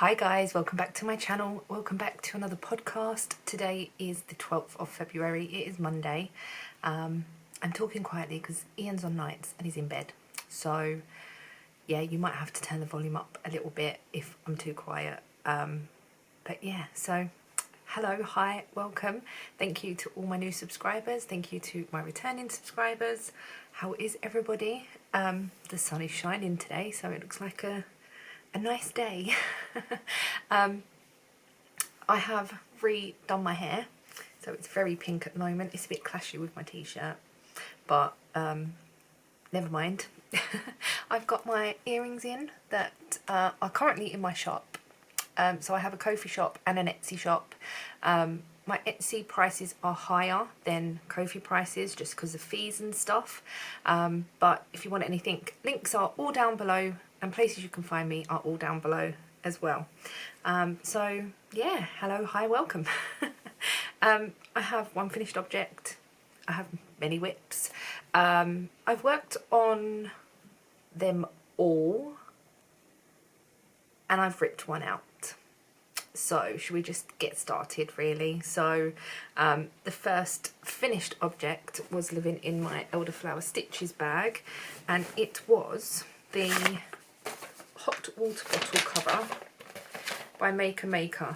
Hi guys, welcome back to my channel, welcome back to another podcast. Today is the 12th of February, it is Monday. I'm talking quietly because Ian's on nights and he's in bed. So yeah, you might have to turn the volume up a little bit if I'm too quiet. But yeah, so hello, hi, welcome. Thank you to all my new subscribers, thank you to my returning subscribers. How is everybody? The sun is shining today, so it looks like a nice day. I have redone my hair, so it's very pink at the moment. It's a bit clashy with my t-shirt, but never mind. I've got my earrings in that are currently in my shop. So I have a Ko-fi shop and an Etsy shop. My Etsy prices are higher than Ko-fi prices just because of fees and stuff. But if you want anything, links are all down below, and places you can find me are all down below as well. So yeah, hello, hi, welcome. I have one finished object. I have many whips. I've worked on them all and I've ripped one out. So should we just get started really? So the first finished object was living in my elderflower stitches bag, and it was the hot water bottle cover by Maker.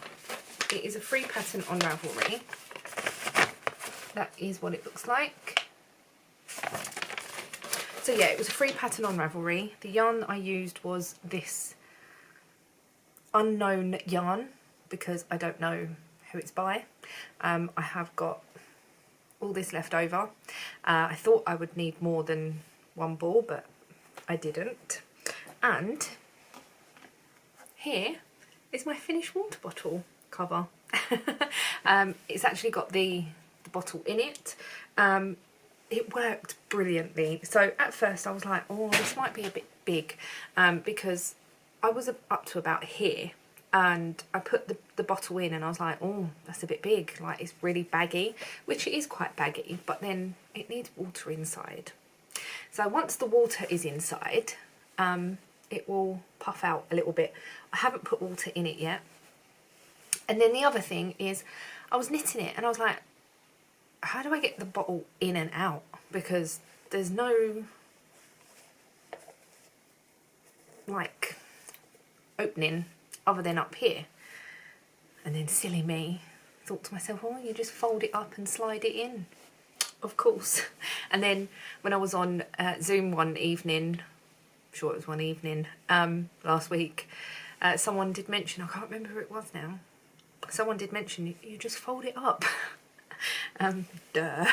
It is a free pattern on Ravelry. That is what it looks like. So yeah, it was a free pattern on Ravelry. The yarn I used was this unknown yarn because I don't know who it's by. I have got all this left over. I thought I would need more than one ball, but I didn't. And here is my finished water bottle cover. It's actually got the bottle in it. It worked brilliantly. So at first I was like, oh, this might be a bit big, because I was up to about here, and I put the bottle in and I was like, oh, that's a bit big, like it's really baggy, which it is quite baggy, but then it needs water inside. So once the water is inside, it will puff out a little bit. I haven't put water in it yet. And then the other thing is, I was knitting it and I was like, how do I get the bottle in and out? Because there's no like opening other than up here. And then silly me thought to myself, oh, you just fold it up and slide it in. Of course. And then when I was on Zoom one evening, I'm sure it was one evening, last week, someone did mention, I can't remember who it was now, someone did mention, you just fold it up. Duh.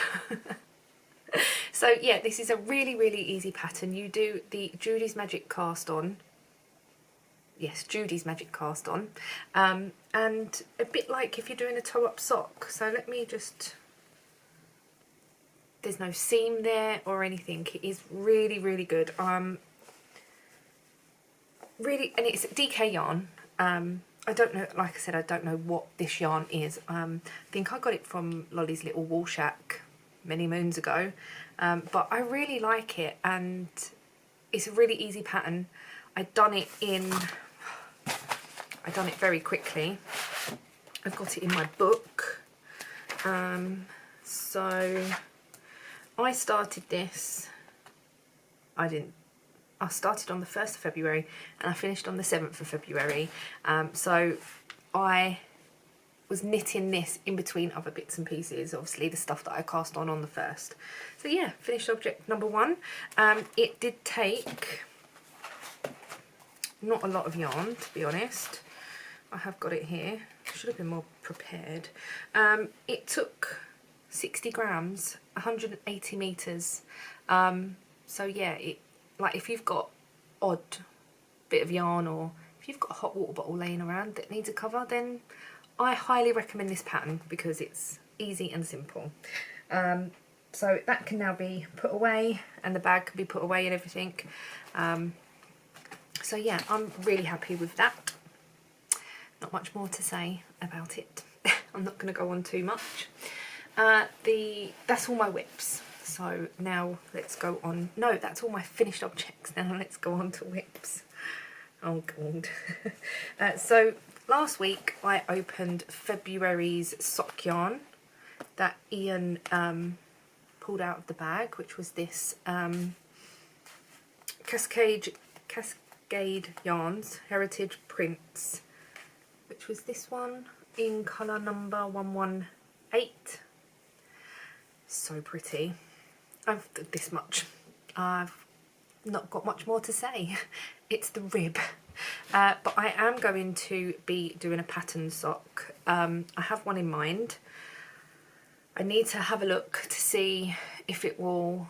So yeah, this is a really, really easy pattern. You do the Judy's Magic cast on. Yes, Judy's Magic cast on. And a bit like if you're doing a toe-up sock. So let me just... There's no seam there or anything. It is really, really good. Really, and it's DK yarn. I don't know, like I said, I don't know what this yarn is. I think I got it from Lolly's Little Wool Shack many moons ago. But I really like it, and it's a really easy pattern. I done it very quickly. I've got it in my book. So I started this, I started on the 1st of February and I finished on the 7th of February. So I was knitting this in between other bits and pieces, obviously the stuff that I cast on the 1st. So yeah, finished object number 1. It did take not a lot of yarn, to be honest. I have got it here. Should have been more prepared. It took 60 grams, 180 meters. So yeah, like if you've got odd bit of yarn, or if you've got a hot water bottle laying around that needs a cover, then I highly recommend this pattern because it's easy and simple. So that can now be put away, and the bag can be put away and everything. So yeah, I'm really happy with that. Not much more to say about it. I'm not going to go on too much. That's all my whips. So now let's go on. No, that's all my finished objects. Now let's go on to whips. Oh god. So last week I opened February's sock yarn that Ian pulled out of the bag, which was this Cascade Yarns Heritage Prints, which was this one in colour number 118. So pretty. I've this much. I've not got much more to say. It's the rib. But I am going to be doing a pattern sock. I have one in mind. I need to have a look to see if it will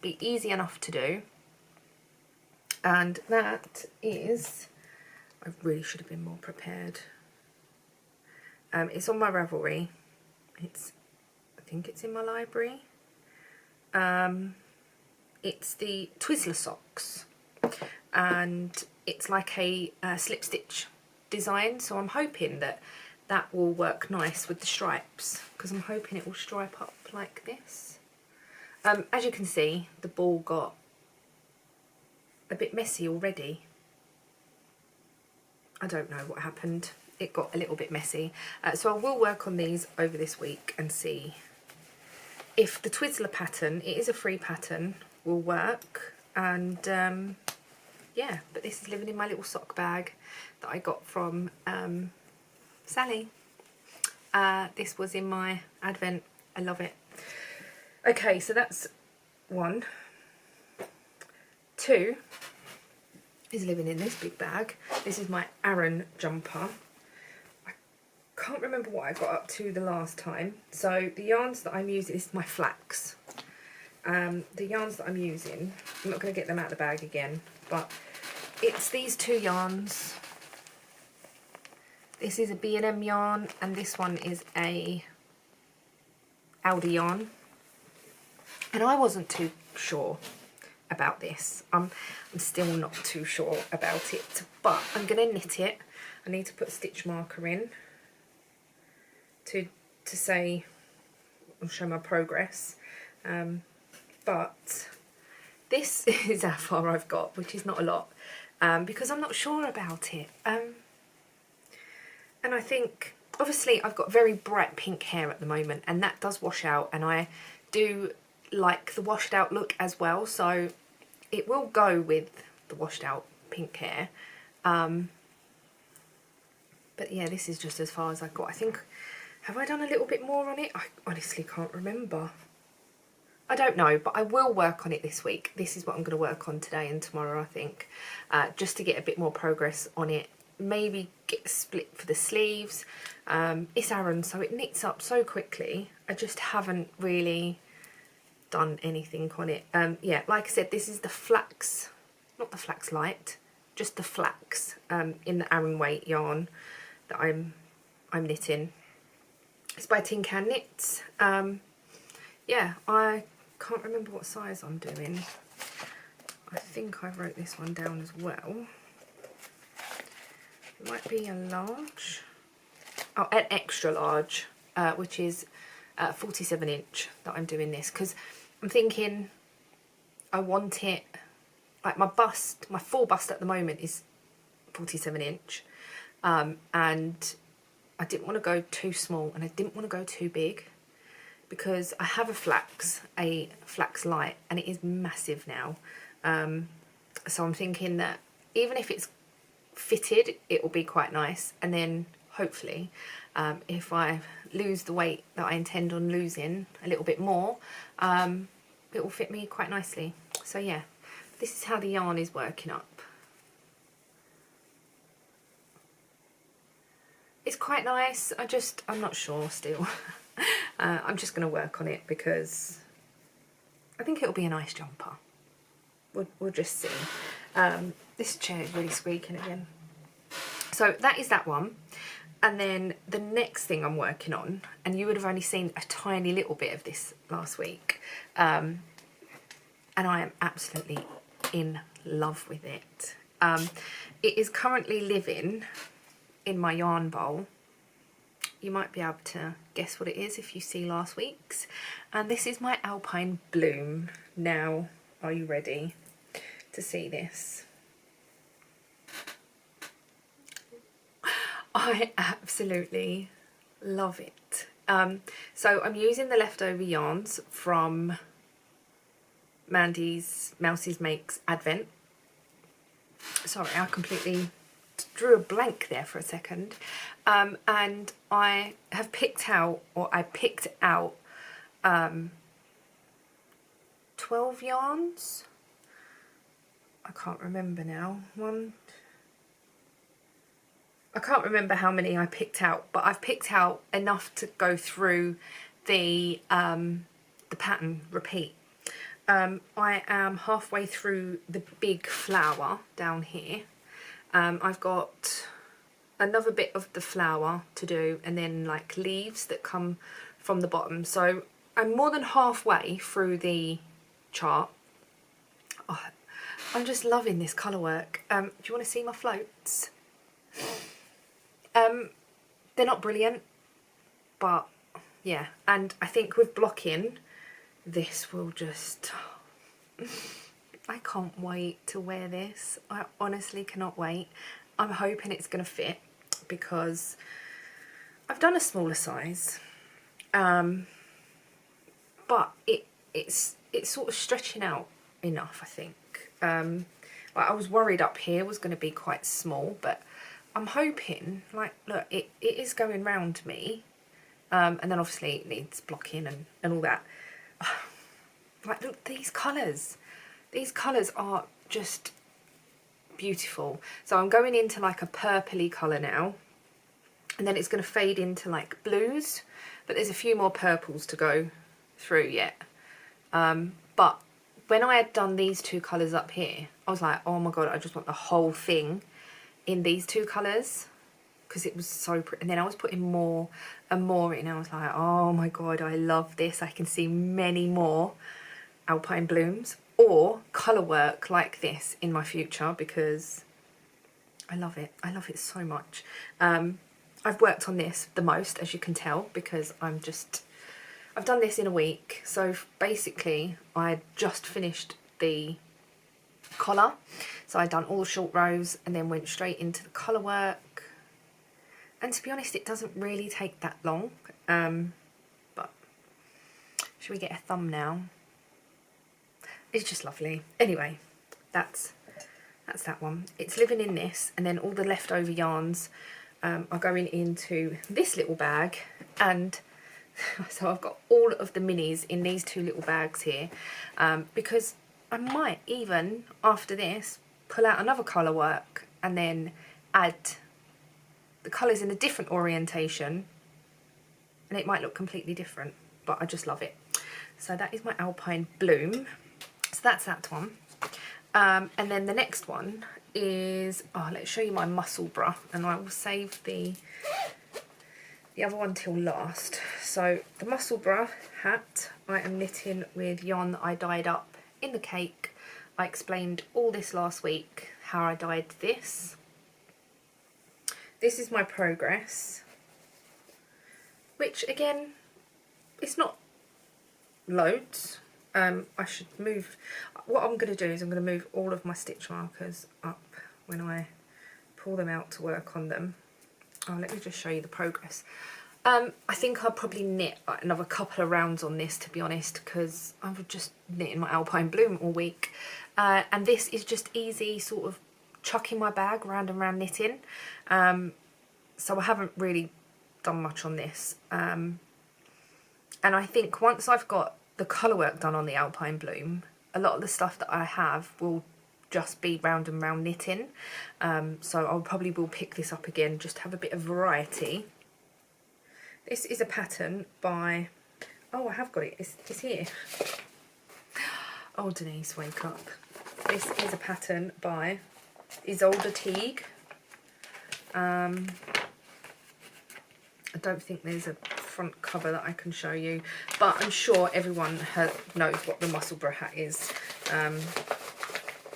be easy enough to do. And that is, I really should have been more prepared. It's on my Ravelry. I think it's in my library. It's the Twizzler socks, and it's like a slip stitch design, so I'm hoping that that will work nice with the stripes, because I'm hoping it will stripe up like this. As you can see, the ball got a bit messy already. I don't know what happened. It got a little bit messy. So I will work on these over this week and see if the Twizzler pattern, it is a free pattern, will work. And yeah, but this is living in my little sock bag that I got from Sally. This was in my advent. I love it. Okay, so that's 1. 2 is living in this big bag. This is my Aran jumper. I can't remember what I got up to the last time. So the yarns that I'm using, this is my Flax. The yarns that I'm using, I'm not going to get them out of the bag again, but it's these 2 yarns. This is a B&M yarn, and this one is a Aldi yarn. And I wasn't too sure about this. I'm still not too sure about it, but I'm going to knit it. I need to put a stitch marker in to say, I'll show my progress. But this is how far I've got, which is not a lot, because I'm not sure about it. And I think, obviously I've got very bright pink hair at the moment, and that does wash out, and I do like the washed out look as well, so it will go with the washed out pink hair. But yeah, this is just as far as I got. I think, have I done a little bit more on it? I honestly can't remember. I don't know, but I will work on it this week. This is what I'm going to work on today and tomorrow, I think, just to get a bit more progress on it. Maybe get a split for the sleeves. It's Aran, so it knits up so quickly. I just haven't really done anything on it. Yeah, like I said, this is the Flax, not the Flax Light, just the Flax in the Aran weight yarn that I'm knitting. It's by Tin Can Knits. Yeah, I can't remember what size I'm doing. I think I wrote this one down as well. It might be a large. Oh, an extra large, which is 47 inch that I'm doing this, because I'm thinking I want it, like my bust, my full bust at the moment is 47 inch, and I didn't want to go too small and I didn't want to go too big, because I have a Flax Light, and it is massive now. So I'm thinking that even if it's fitted, it will be quite nice, and then hopefully if I lose the weight that I intend on losing a little bit more, it will fit me quite nicely. So yeah, this is how the yarn is working up. It's quite nice. I'm not sure still. I'm just going to work on it because I think it'll be a nice jumper. We'll just see. This chair is really squeaking again. So that is that one. And then the next thing I'm working on, and you would have only seen a tiny little bit of this last week, and I am absolutely in love with it. It is currently living in my yarn bowl. You might be able to guess what it is if you see last week's. And this is my Alpine Bloom. Now, are you ready to see this? I absolutely love it. So I'm using the leftover yarns from Mandy's Mouses Makes Advent. Sorry, I completely drew a blank there for a second. And I have picked out, or I picked out 12 yarns. I can't remember now. I can't remember how many I picked out, but I've picked out enough to go through the pattern repeat. I am halfway through the big flower down here. I've got another bit of the flower to do, and then like leaves that come from the bottom. So I'm more than halfway through the chart. Oh, I'm just loving this colour work. Do you want to see my floats? They're not brilliant, but yeah, and I think with blocking, this will just... I can't wait to wear this. I honestly cannot wait. I'm hoping it's going to fit because I've done a smaller size, but it's sort of stretching out enough, I think. Like I was worried up here was going to be quite small, but I'm hoping, like, look, it is going round me, and then obviously it needs blocking and all that. Like, look, these colours are just beautiful. So I'm going into like a purpley colour now, and then it's going to fade into like blues, but there's a few more purples to go through yet. But when I had done these two colours up here, I was like, oh my god, I just want the whole thing in these two colours, because it was so pretty. And then I was putting more and more in. I was like, oh my god, I love this. I can see many more Alpine Blooms or colour work like this in my future, because I love it. I love it so much. I've worked on this the most, as you can tell, because I've done this in a week. So basically I just finished the collar, so I'd done all the short rows and then went straight into the colour work, and to be honest it doesn't really take that long. But should we get a thumbnail? It's just lovely. Anyway, that's that one. It's living in this, and then all the leftover yarns are going into this little bag, and so I've got all of the minis in these two little bags here, because I might even, after this, pull out another colour work and then add the colours in a different orientation, and it might look completely different, but I just love it. So that is my Alpine Bloom. So that's that one. And then the next one is, let's show you my Musselburgh, and I will save the other one till last. So the Musselburgh hat I am knitting with yarn that I dyed up in the cake. I explained all this last week, how I dyed this. This is my progress, which again, it's not loads. I should move, what I'm going to do is I'm going to move all of my stitch markers up when I pull them out to work on them. Let me just show you the progress. I think I'll probably knit like another couple of rounds on this, to be honest, because I've just knitting my Alpine Bloom all week. And this is just easy sort of chucking my bag round and round knitting. So I haven't really done much on this. And I think once I've got the colour work done on the Alpine Bloom, a lot of the stuff that I have will just be round and round knitting. So I'll probably will pick this up again, just to have a bit of variety. This is a pattern by, oh, I have got it, it's here. Oh, Denise, wake up. This is a pattern by Isolde Teague. I don't think there's a front cover that I can show you, but I'm sure everyone knows what the Musselburgh hat is.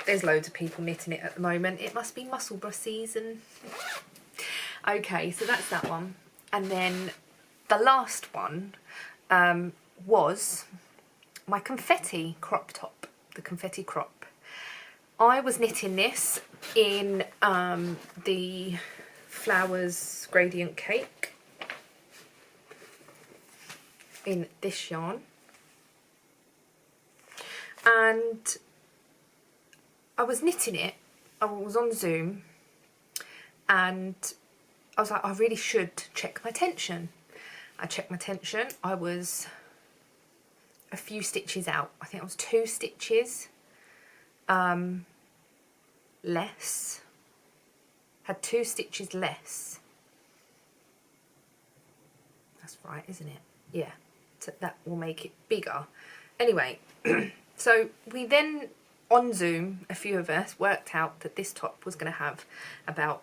There's loads of people knitting it at the moment. It must be Musselburgh season. Okay, so that's that one. And then the last one was my Confetti crop top, the Confetti crop. I was knitting this in the Flowers Gradient Cake in this yarn. And I was knitting it, I was on Zoom, and I was like, I really should check my tension. I checked my tension, I was a few stitches out. I think I was 2 stitches less. Had 2 stitches less. That's right, isn't it? Yeah, so that will make it bigger. Anyway, so we then, on Zoom, a few of us worked out that this top was going to have about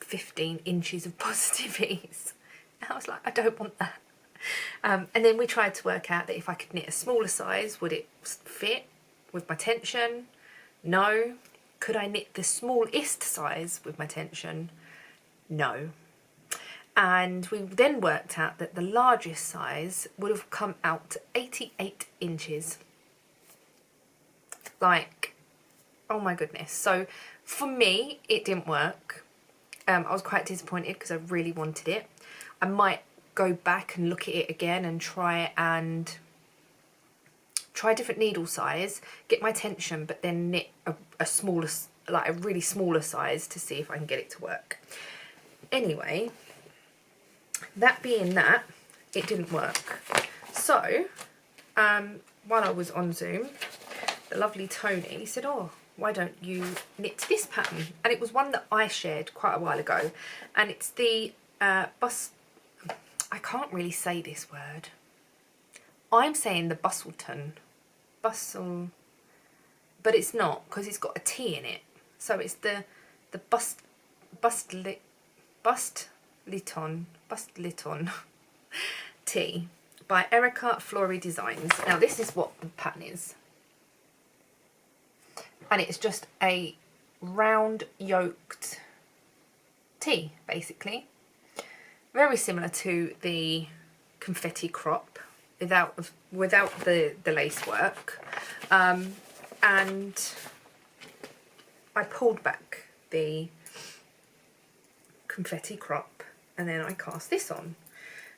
15 inches of positive ease. And I was like, I don't want that. And then we tried to work out that if I could knit a smaller size, would it fit with my tension? No. Could I knit the smallest size with my tension? No. And we then worked out that the largest size would have come out to 88 inches. Like, oh my goodness. So for me, it didn't work. I was quite disappointed because I really wanted it. I might go back and look at it again and try different needle size, get my tension, but then knit a smaller, like a really smaller size to see if I can get it to work. Anyway, that being that, it didn't work. So, while I was on Zoom, the lovely Tony said, oh, why don't you knit this pattern? And it was one that I shared quite a while ago. And it's the I can't really say this word. I'm saying the Bustleton. Bustle, but it's not, because it's got a T in it. So it's the Bustleton T by Erica Flory Designs. Now this is what the pattern is. And it's just a round yoked tee, basically. Very similar to the Confetti crop, without the lace work. And I pulled back the Confetti crop and then I cast this on.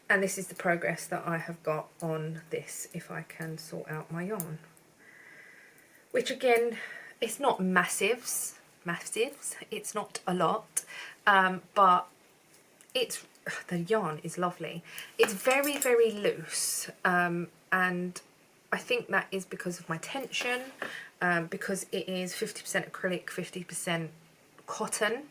And this is the progress that I have got on this, if I can sort out my yarn. Which again, it's not massives, it's not a lot, but the yarn is lovely. It's very, very loose, and I think that is because of my tension, because it is 50% acrylic, 50% cotton,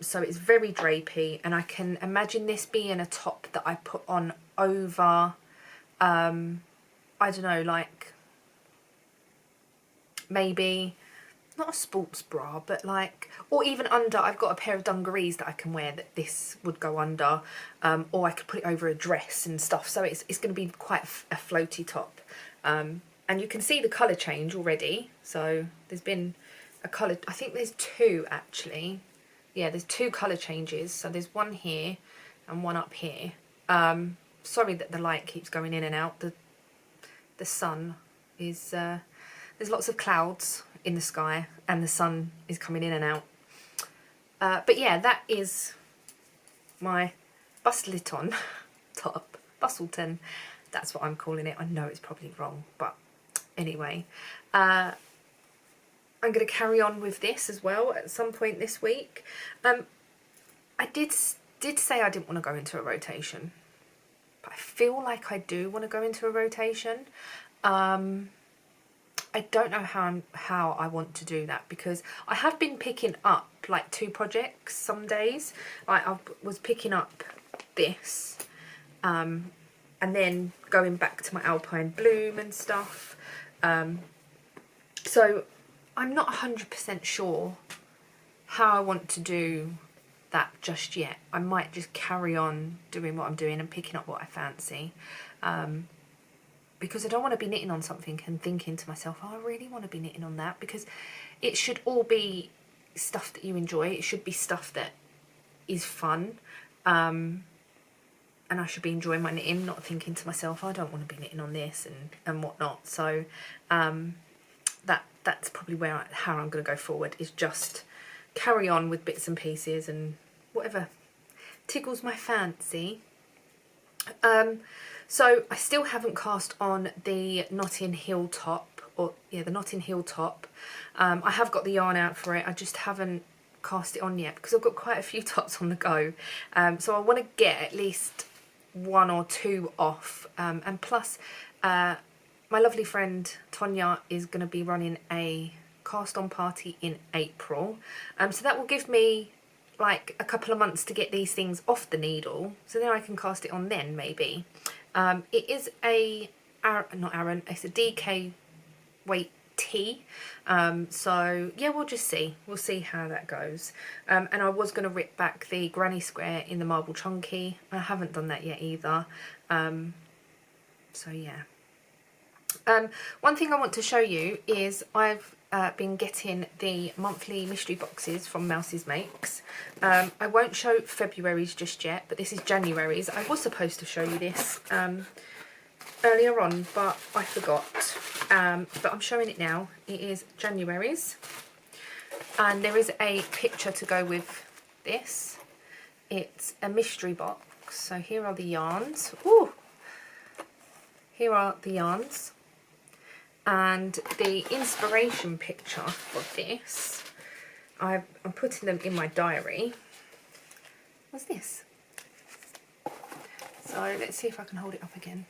so it's very drapey, and I can imagine this being a top that I put on over, I don't know, like maybe not a sports bra, but like, or even under. I've got a pair of dungarees that I can wear that this would go under, or I could put it over a dress and stuff. So it's going to be quite a floaty top, and you can see the colour change already. So there's been a colour, I think there's 2 actually. Yeah, there's 2 colour changes. So there's one here and one up here. Sorry that the light keeps going in and out. The sun is there's lots of clouds in the sky and the sun is coming in and out. But yeah, that is my Bustleton top. Bustleton, that's what I'm calling it. I know it's probably wrong, but anyway. I'm going to carry on with this as well at some point this week. I did say I didn't want to go into a rotation, but I feel like I do want to go into a rotation. I don't know how I want to do that, because I have been picking up like 2 projects some days. Like I was picking up this, and then going back to my Alpine Bloom and stuff. So I'm not 100% sure how I want to do that just yet. I might just carry on doing what I'm doing and picking up what I fancy. Because I don't want to be knitting on something and thinking to myself, oh, I really want to be knitting on that, because it should all be stuff that you enjoy. It should be stuff that is fun, and I should be enjoying my knitting, not thinking to myself, oh, I don't want to be knitting on this and whatnot. So that's probably how I'm going to go forward, is just carry on with bits and pieces and whatever tickles my fancy. So I still haven't cast on the Notting Hill top, or yeah, the Notting Hill top. I have got the yarn out for it, I just haven't cast it on yet because I've got quite a few tops on the go. So I want to get at least 1 or 2 off, and plus my lovely friend Tonya is going to be running a cast on party in April, so that will give me like a couple of months to get these things off the needle, so then I can cast it on then maybe. It is a not Aran, it's a DK weight tea, so yeah, we'll just see, we'll see how that goes. And I was going to rip back the granny square in the marble chunky, I haven't done that yet either, so yeah. One thing I want to show you is I've been getting the monthly mystery boxes from Mouse's Makes. I won't show February's just yet, but this is January's. I was supposed to show you this earlier on, but I forgot. But I'm showing it now. It is January's. And there is a picture to go with this. It's a mystery box. So here are the yarns. Ooh! Here are the yarns. And the inspiration picture for this, I'm putting them in my diary. What's this? So let's see if I can hold it up again.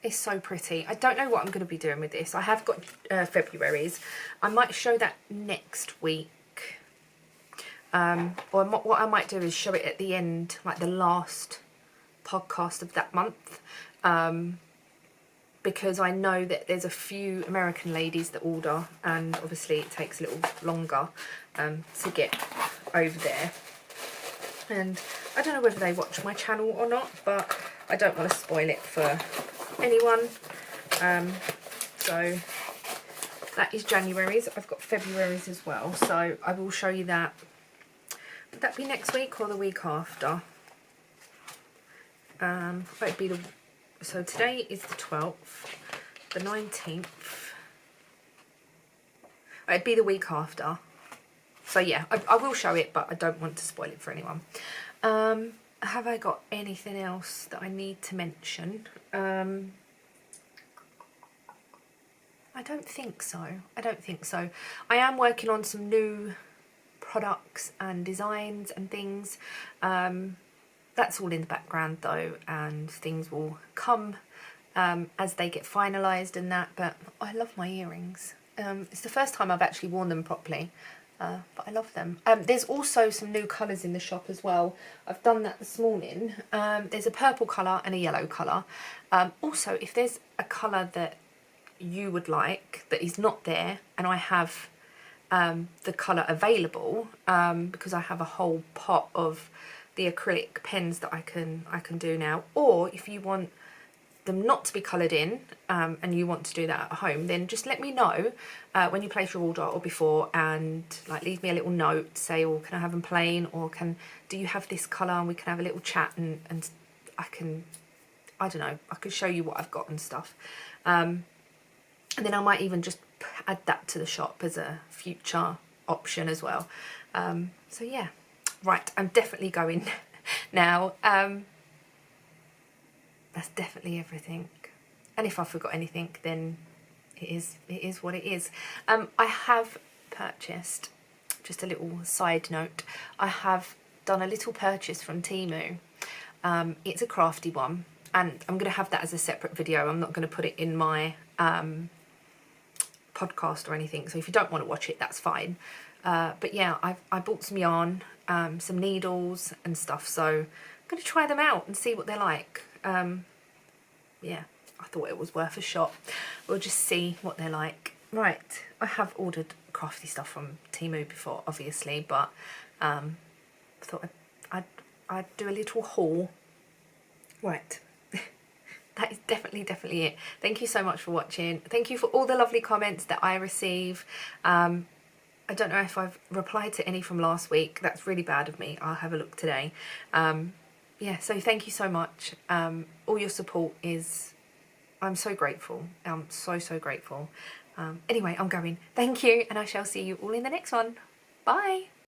It's so pretty. I don't know what I'm going to be doing with this. I have got February's. I might show that next week. Or what I might do is show it at the end, like the last podcast of that month. Because I know that there's a few American ladies that order, and obviously it takes a little longer to get over there. And I don't know whether they watch my channel or not, but I don't want to spoil it for anyone. So that is January's. I've got February's as well, so I will show you that. Would that be next week or the week after? It'd be the... So today is the 12th, the 19th. It'd be the week after. So yeah, I will show it, but I don't want to spoil it for anyone. Have I got anything else that I need to mention? I don't think so. I don't think so. I am working on some new products and designs and things. That's all in the background though, and things will come as they get finalised and that, but I love my earrings. It's the first time I've actually worn them properly, but I love them. There's also some new colours in the shop as well. I've done that this morning. There's a purple colour and a yellow colour. Also, if there's a colour that you would like that is not there, and I have the colour available, because I have a whole pot of the acrylic pens that I can do now, or if you want them not to be coloured in and you want to do that at home, then just let me know when you place your order or before, and like leave me a little note, say, oh, can I have them plain, or do you have this colour, and we can have a little chat, and I don't know, I could show you what I've got and stuff, and then I might even just add that to the shop as a future option as well. So yeah. Right, I'm definitely going now. That's definitely everything. And if I forgot anything, then it is what it is. I have purchased, just a little side note, I have done a little purchase from Temu. It's a crafty one, and I'm going to have that as a separate video. I'm not going to put it in my podcast or anything, so if you don't want to watch it, that's fine. But yeah, I bought some yarn, some needles and stuff, so I'm going to try them out and see what they're like. Yeah, I thought it was worth a shot. We'll just see what they're like. Right, I have ordered crafty stuff from Temu before, obviously, but I thought I'd do a little haul. Right. That is definitely it. Thank you so much for watching. Thank you for all the lovely comments that I receive. I don't know if I've replied to any from last week. That's really bad of me. I'll have a look today. Yeah, so thank you so much. All your support is... I'm so grateful. I'm so grateful. Anyway, I'm going. Thank you, and I shall see you all in the next one. Bye.